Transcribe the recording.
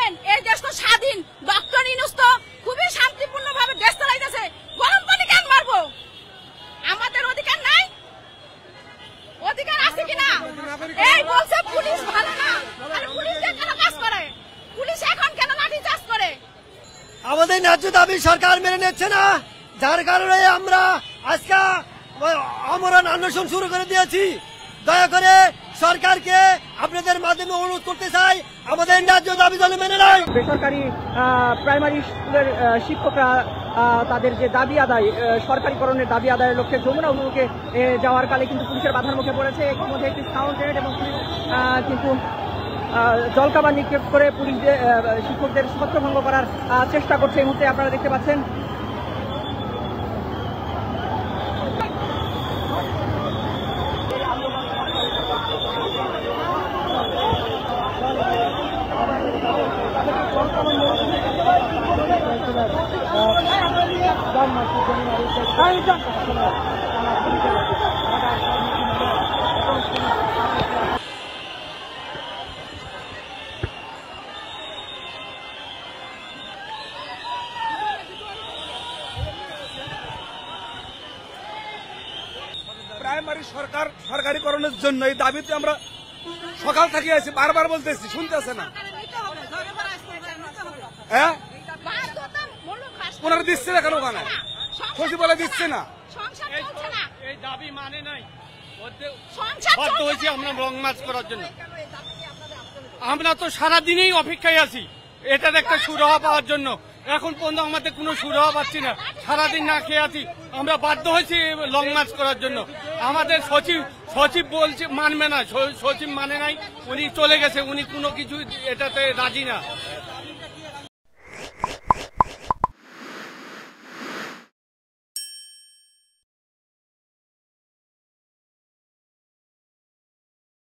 বলেন এই দেশ তো স্বাধীন, ডক্টর ইউনূস তো খুবই শান্তিপূর্ণভাবে দেশ চালাইতেছে, গরম পানি কেন মারবো? আমাদের অধিকার নাই? অধিকার আছে কিনা? এই বলছে পুলিশ ভালো না, পুলিশ কেন কাজ করে? পুলিশ এখন কেন লাঠি চার্জ করে? আমাদের ন্যায্য দাবি সরকার মেনে নিচ্ছে না, যার কারণে আমরা আজকে আমরণ আন্দোলন শুরু করে দিয়েছি। দয়া করে সরকারকে আপনাদের মাধ্যমে অনুরোধ করতে চাই, আমাদের ন্যায্য দাবি যেন মেনে নেয়। বেসরকারি প্রাইমারি স্কুলের শিক্ষকরা তাদের যে দাবি আদায়, সরকারিকরণের দাবি আদায়ের লক্ষ্যে যমুনা অভিমুখে যাওয়ার কালে কিন্তু পুলিশের বাধার মুখে পড়েছে। এর মধ্যে একটি সাউন্ড গ্রেনেড এবং পুলিশ কিন্তু জলকামান নিক্ষেপ করে পুলিশদের শিক্ষকদের ছত্রভঙ্গ করার চেষ্টা করছে। এই মুহূর্তে আপনারা দেখতে পাচ্ছেন প্রাইমারি সরকারিকরণের জন্য এই দাবিতে আমরা সকাল থেকে আছি, বারবার বলতেছি, শুনতেছে না। হ্যাঁ, ওনারা দিচ্ছে না কেন? ওখানে সচিব বলে দিচ্ছে না, এই দাবি মানে নাই। বাধ্য হয়েছি আমরা লং মার্চ করার জন্য। আমরা তো সারাদিনেই অপেক্ষায় আছি এটার একটা সুরাহা পাওয়ার জন্য। এখন পর্যন্ত আমাদের কোনো সুরাহা পাচ্ছি না, সারাদিন না খেয়ে আছি। আমরা বাধ্য হয়েছি লং মার্চ করার জন্য। আমাদের সচিব বলছে মানবে না, সচিব মানে নাই, উনি চলে গেছে, উনি কোনো কিছু এটাতে রাজি না।